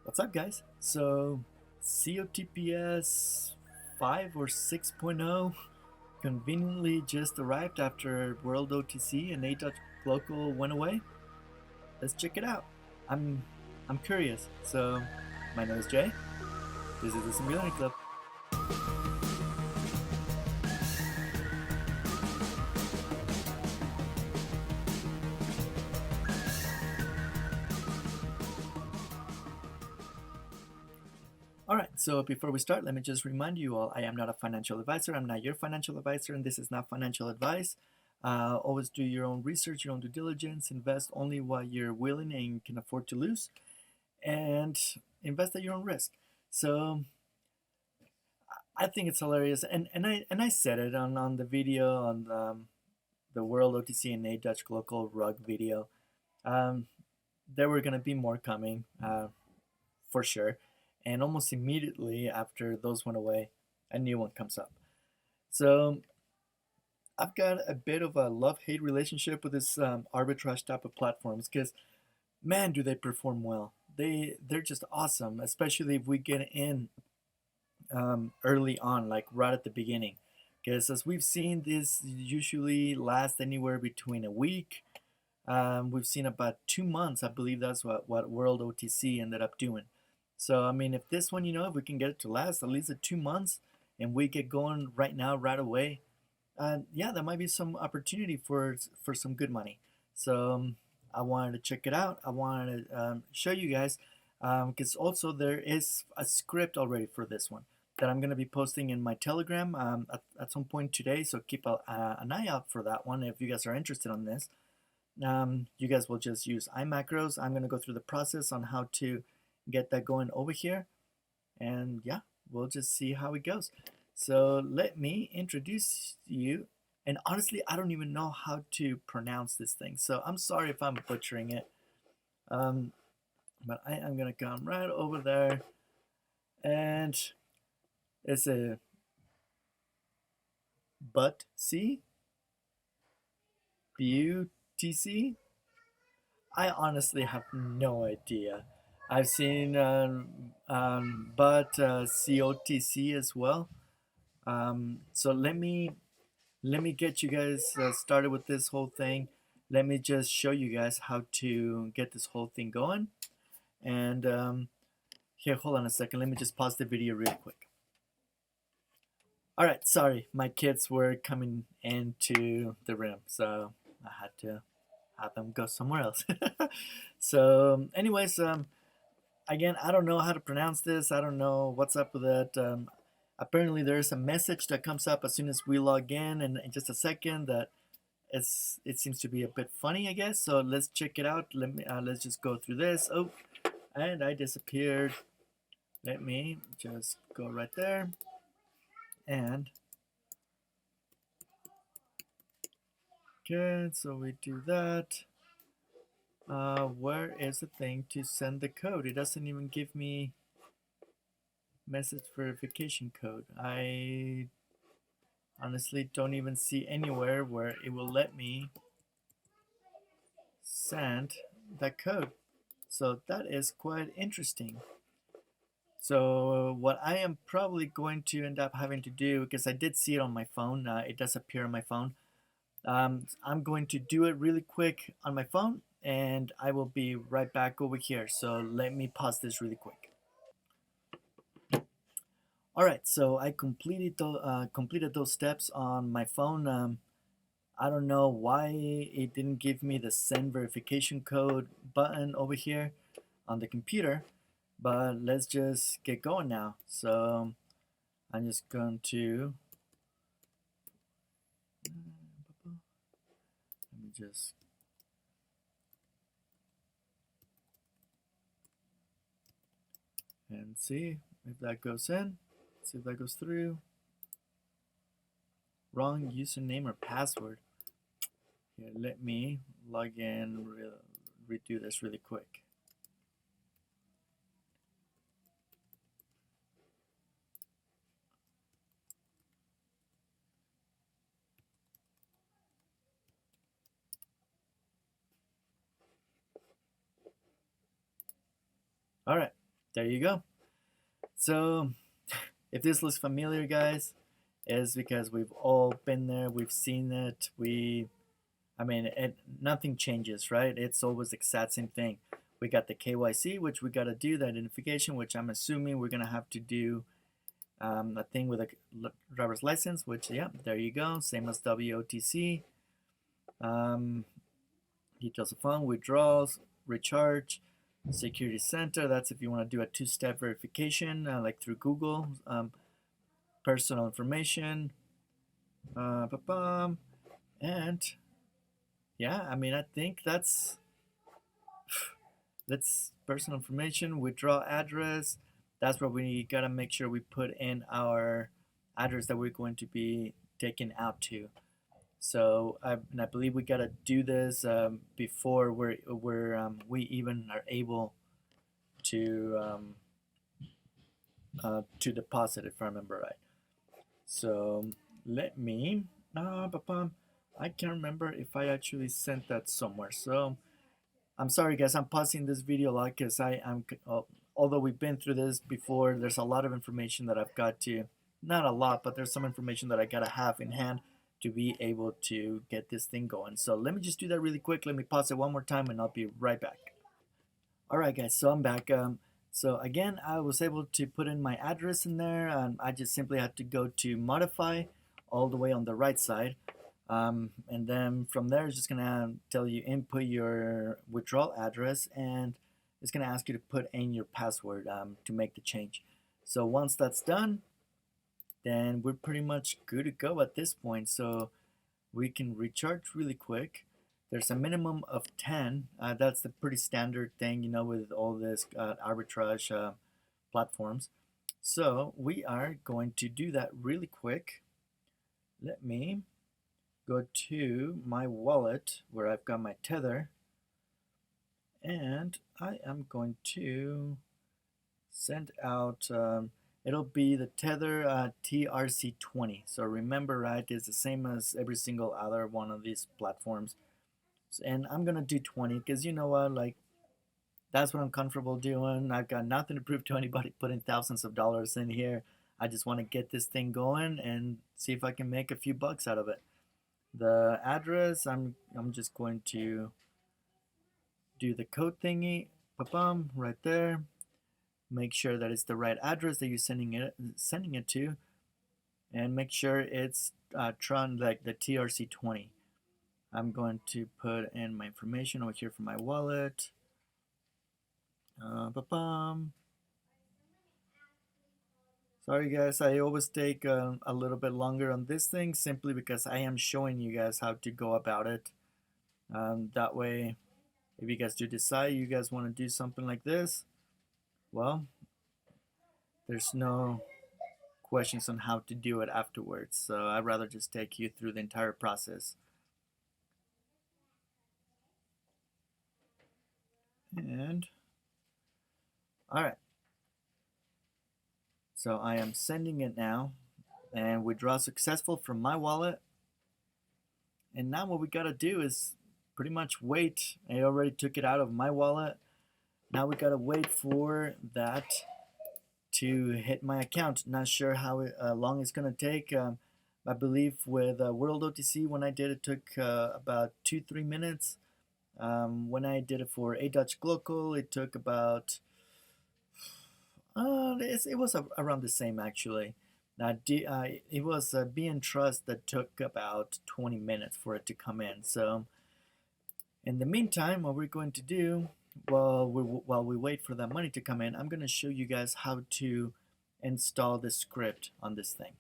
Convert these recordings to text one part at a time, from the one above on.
What's up, guys? So, COTPS 5 or 6.0 conveniently just arrived after World OTC and A. Local went away. Let's check it out. I'm I'm curious. So, my name is Jay. This is the Zombillionaire Club. Alright, so before we start, let me just remind you all I am not a financial advisor. I'm not your financial advisor, and this is not financial advice. Always do your own research, your own due diligence, invest only what you're willing and can afford to lose, and invest at your own risk. So I think it's hilarious, and I said it on the video on the World OTC and A Dutch Local Rug video. Um, there were gonna be more coming, for sure, and almost immediately after those went away, a new one comes up. So I've got a bit of a love-hate relationship with this arbitrage type of platforms because man, do they perform well. They're just awesome, especially if we get in early on, like right at the beginning. Because as we've seen, this usually lasts anywhere between a week. We've seen about 2 months. I believe that's what World OTC ended up doing. So I mean, if this one, if we can get it to last at least 2 months, and we get going right now, right away, yeah, there might be some opportunity for some good money. So I wanted to check it out. I wanted to show you guys because also there is a script already for this one that I'm going to be posting in my Telegram at some point today. So keep an eye out for that one if you guys are interested on this. You guys will just use iMacros. I'm going to go through the process on how to get that going over here. And yeah, we'll just see how it goes. So let me introduce you. And honestly, I don't even know how to pronounce this thing. So I'm sorry if I'm butchering it. Um, but I am going to come right over there. And it's a BUTCOTC. BUTC. I honestly have no idea. I've seen COTC as well. So let me get you guys started with this whole thing. Let me just show you guys how to get this whole thing going. And here, hold on a second. Let me just pause the video real quick. All right, sorry, my kids were coming into the room, so I had to have them go somewhere else. So, anyways, again, I don't know how to pronounce this. I don't know what's up with it. Apparently, there's a message that comes up as soon as we log in just a second that it seems to be a bit funny, I guess. So let's check it out. Let's just go through this. Oh, and I disappeared. Let me just go right there. And good, so we do that. Where is the thing to send the code? It doesn't even give me message verification code. I honestly don't even see anywhere where it will let me send that code. So that is quite interesting. So what I am probably going to end up having to do, because I did see it on my phone, it does appear on my phone. I'm going to do it really quick on my phone, and I will be right back over here. So let me pause this really quick. All right, so I completed those steps on my phone. I don't know why it didn't give me the send verification code button over here on the computer, but let's just get going now. So I'm just going to let me just and see if that goes in. See if that goes through. Wrong username or password. Here, let me log in, redo this really quick. All right, there you go. So if this looks familiar, guys, it's because we've all been there, we've seen it, nothing changes, right? It's always the exact same thing. We got the KYC, which we got to do, the identification, which I'm assuming we're going to have to do a thing with a driver's license, which, yeah, there you go, same as WOTC. Details of fund, withdrawals, recharge, security center. That's if you want to do a two-step verification, like through Google. Personal information. And yeah, I think that's personal information, withdraw address. That's where we gotta make sure we put in our address that we're going to be taken out to. So I believe we gotta do this before we even are able to deposit, if I remember right. So let me. I can't remember if I actually sent that somewhere. So I'm sorry, guys. I'm pausing this video a lot because although we've been through this before, there's a lot of information that I've got to. Not a lot, but there's some information that I gotta have in hand to be able to get this thing going. So let me just do that really quick. Let me pause it one more time and I'll be right back. Alright guys, so I'm back. So again, I was able to put in my address in there, and I just simply had to go to modify all the way on the right side. And then from there, it's just gonna tell you input your withdrawal address, and it's gonna ask you to put in your password to make the change. So once that's done, then we're pretty much good to go at this point. So we can recharge really quick. There's a minimum of 10. That's the pretty standard thing, with all this arbitrage platforms. So we are going to do that really quick. Let me go to my wallet where I've got my tether, and I am going to send out it'll be the tether TRC20. So remember, right, it's the same as every single other one of these platforms. And I'm gonna do 20 because you know what, like, that's what I'm comfortable doing. I've got nothing to prove to anybody putting thousands of dollars in here. I just want to get this thing going and see if I can make a few bucks out of it. The address, I'm just going to do the code thingy, right there. Make sure that it's the right address that you're sending it to, and make sure it's Tron, like the TRC20. I'm going to put in my information over here for my wallet. Sorry guys, I always take a little bit longer on this thing simply because I am showing you guys how to go about it. That way, if you guys do decide you guys want to do something like this, well, there's no questions on how to do it afterwards. So I'd rather just take you through the entire process. And all right, so I am sending it now, and withdraw successful from my wallet. And now what we gotta do is pretty much wait. I already took it out of my wallet. Now we gotta wait for that to hit my account. Not sure how long it's gonna take. I believe with World OTC, when I did it, took about 2-3 minutes. When I did it for A-Dutch Global, it took about it was around the same actually. It was BN Trust that took about 20 minutes for it to come in. So in the meantime, what we're going to do while we wait for that money to come in, I'm going to show you guys how to install the script on this thing.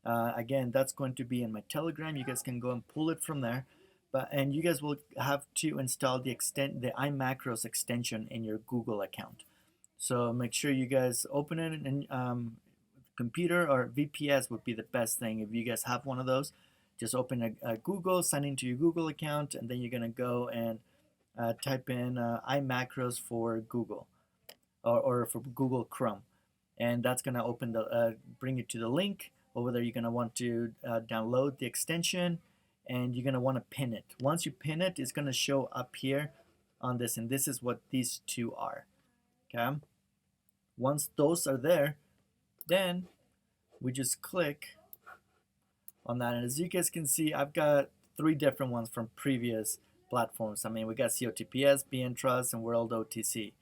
Again, that's going to be in my Telegram. You guys can go and pull it from there. And you guys will have to install the iMacros extension in your Google account. So make sure you guys open it in computer, or VPS would be the best thing. If you guys have one of those, just open a Google, sign into your Google account, and then you're gonna go and type in iMacros for Google, or for Google Chrome, and that's gonna open bring you to the link. Over there, you're gonna want to download the extension, and you're gonna want to pin it. Once you pin it, it's gonna show up here on this, and this is what these two are. Okay. Once those are there, then we just click on that. And as you guys can see, I've got 3 different ones from previous platforms. I mean, we got COTPS, BN Trust, and World OTC.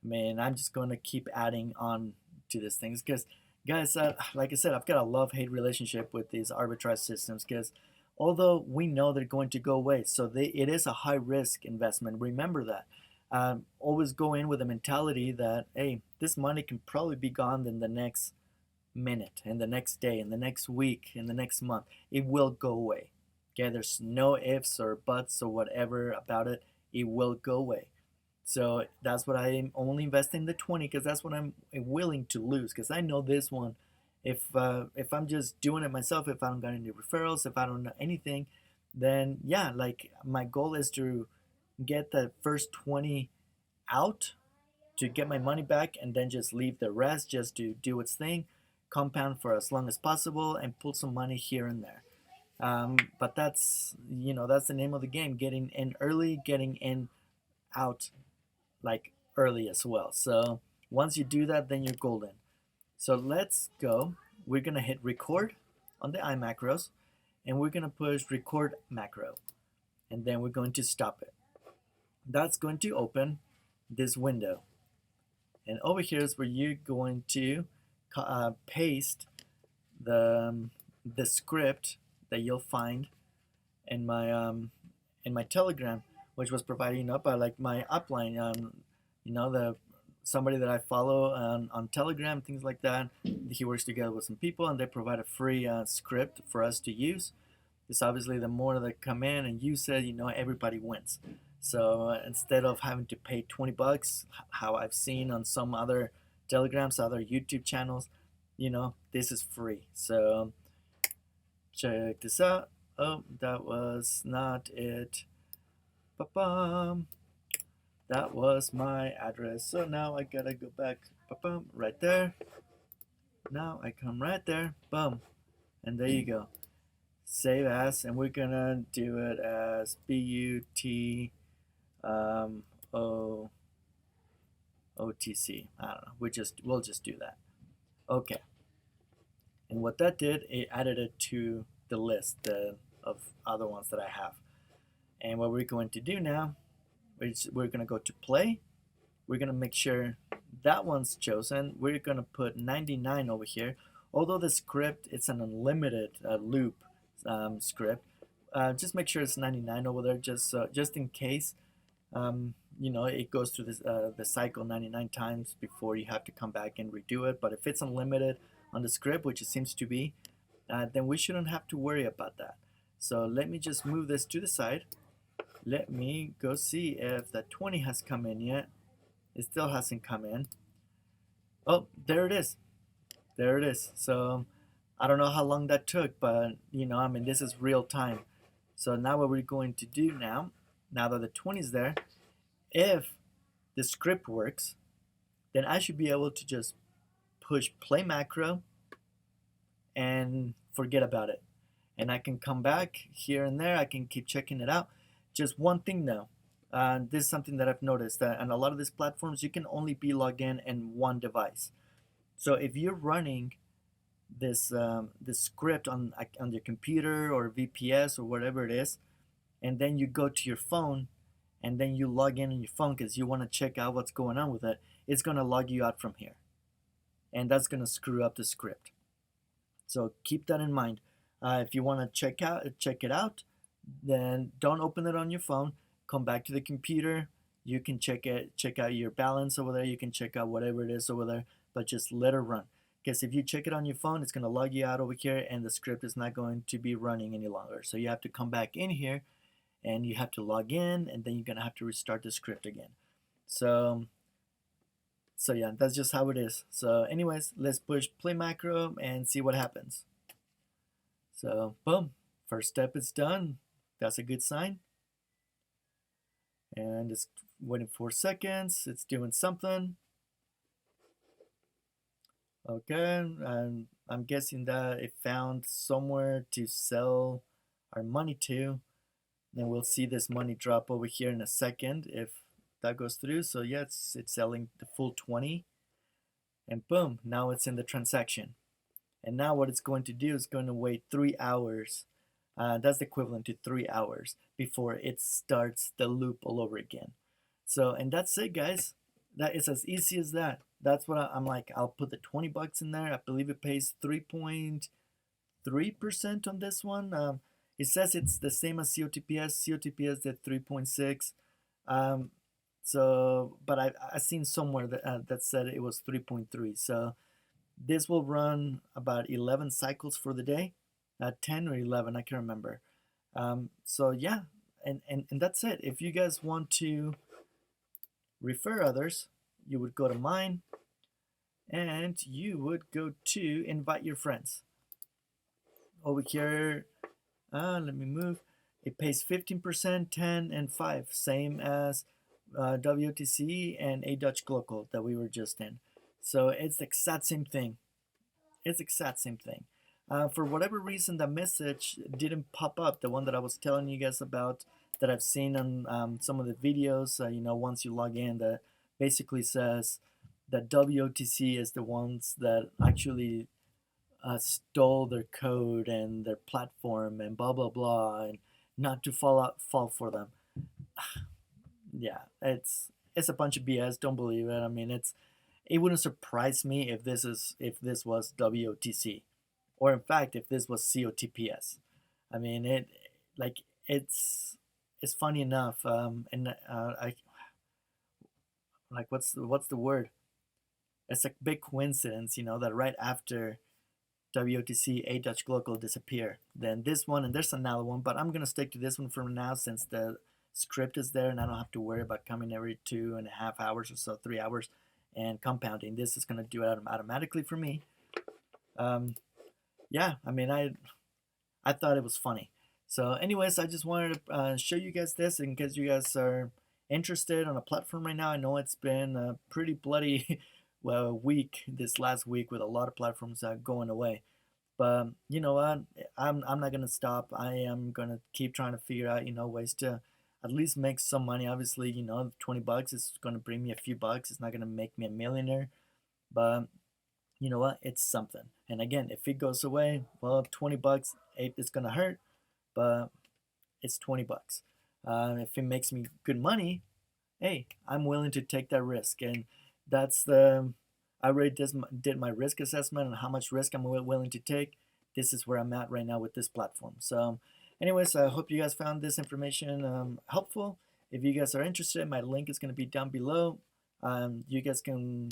I mean, I'm just going to keep adding on to these things because, guys, like I said, I've got a love-hate relationship with these arbitrage systems because although we know they're going to go away, so it is a high-risk investment. Remember that. Always go in with a mentality that, hey, this money can probably be gone in the next minute, in the next day, in the next week, in the next month. It will go away. Okay, there's no ifs or buts or whatever about it. It will go away. So that's what I'm only investing in the 20 because that's what I'm willing to lose because I know this one. If I'm just doing it myself, if I don't got any referrals, if I don't know anything, then yeah, like my goal is to get the first 20 out to get my money back and then just leave the rest just to do its thing, compound for as long as possible and pull some money here and there. But that's that's the name of the game: getting in early, getting in out like early as well. So once you do that, then you're golden. So let's go. We're gonna hit record on the iMacros, and we're gonna push record macro, and then we're going to stop it. That's going to open this window, and over here is where you're going to paste the script that you'll find in my Telegram, which was provided by like my upline, the somebody that I follow on Telegram, things like that. He works together with some people, and they provide a free script for us to use. It's obviously the more that come in and use it, everybody wins. So instead of having to pay $20, how I've seen on some other Telegrams, other YouTube channels, this is free. So check this out. Oh, that was not it. Ba-bum. That was my address. So now I gotta go back. Ba-bum, right there. Now I come right there. Boom. And there you go. Save as, and we're gonna do it as BUTCOTC. I don't know. We'll just do that. Okay. And what that did, it added it to the list of other ones that I have. And what we're going to do now is we're going to go to play. We're going to make sure that one's chosen. We're going to put 99 over here. Although the script, it's an unlimited loop script. Just make sure it's 99 over there, just in case. It goes through the cycle 99 times before you have to come back and redo it. But if it's unlimited on the script, which it seems to be, then we shouldn't have to worry about that. So let me just move this to the side. Let me go see if that 20 has come in yet. It still hasn't come in. Oh, there it is. There it is. So I don't know how long that took, but this is real time. So now what we're going to do now that the 20 is there, if the script works, then I should be able to just push play macro and forget about it. And I can come back here and there. I can keep checking it out. Just one thing though, this is something that I've noticed that on a lot of these platforms, you can only be logged in one device. So if you're running this script on your computer or VPS or whatever it is, and then you go to your phone, and then you log in on your phone because you want to check out what's going on with it, it's going to log you out from here. And that's going to screw up the script. So keep that in mind. If you want to check it out, then don't open it on your phone. Come back to the computer. You can check out your balance over there. You can check out whatever it is over there, but just let it run. Because if you check it on your phone, it's going to log you out over here, and the script is not going to be running any longer. So you have to come back in here, and you have to log in, and then you're going to have to restart the script again. So yeah, that's just how it is. So anyways, let's push play macro and see what happens. So boom, first step is done. That's a good sign. And it's waiting 4 seconds. It's doing something. Okay, and I'm guessing that it found somewhere to sell our money to. And we'll see this money drop over here in a second if that goes through. So yeah, it's selling the full 20. and boom, now it's in the transaction. And now what it's going to do is going to wait 3 hours. That's equivalent to 3 hours before it starts the loop all over again. So, and that's it, guys. That is as easy as that. That's what I'm like. I'll put the $20 in there. I believe it pays 3.3% on this one. It says it's the same as COTPS. COTPS did 3.6. Um, so, but I seen somewhere that said it was 3.3. So this will run about 11 cycles for the day, 10 or 11, I can't remember. So yeah, and that's it. If you guys want to refer others, you would go to mine and you would go to invite your friends. Over here, let me move. It pays 15%, 10, and 5, same as WTC and A Dutch Global that we were just in. So it's the exact same thing. It's the exact same thing. For whatever reason, the message didn't pop up, the one that I was telling you guys about that I've seen on some of the videos. Once you log in, that basically says that WOTC is the ones that actually stole their code and their platform and blah blah blah, and not to fall for them. Yeah, it's a bunch of BS. Don't believe it. I mean, it wouldn't surprise me if this was WOTC, or in fact if this was COTPS. I mean, it's funny enough. And I like what's the word? It's a big coincidence, that right after WOTC, A Dutch Global disappear, then this one, and there's another one, but I'm gonna stick to this one for now since the script is there and I don't have to worry about coming every 2.5 hours or so, 3 hours, and compounding. This is gonna do it automatically for me. Yeah, I mean, I thought it was funny. So, anyways, I just wanted to show you guys this in case you guys are interested on a platform right now. I know it's been a pretty bloody week this last week with a lot of platforms going away. But you know what? I'm not gonna stop. I am gonna keep trying to figure out ways to at least make some money. Obviously, $20 is gonna bring me a few bucks. It's not gonna make me a millionaire, but you know what? It's something. And again, if it goes away, well, $20, it's gonna hurt, but it's $20. If it makes me good money, hey, I'm willing to take that risk. And that's I already did my risk assessment on how much risk I'm willing to take. This is where I'm at right now with this platform. So, anyways, I hope you guys found this information helpful. If you guys are interested, my link is going to be down below. You guys can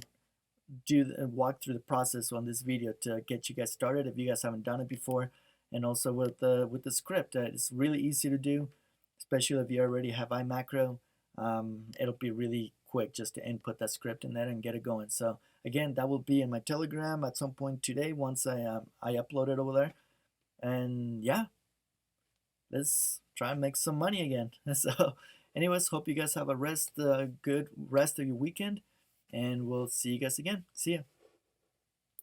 walk through the process on this video to get you guys started if you guys haven't done it before, and also with the script. It's really easy to do, especially if you already have iMacro. It'll be really quick just to input that script in there and get it going. So again, that will be in my Telegram at some point today once I upload it over there. And yeah, let's try and make some money again. So anyways, hope you guys have a good rest of your weekend, and we'll see you guys again. See ya.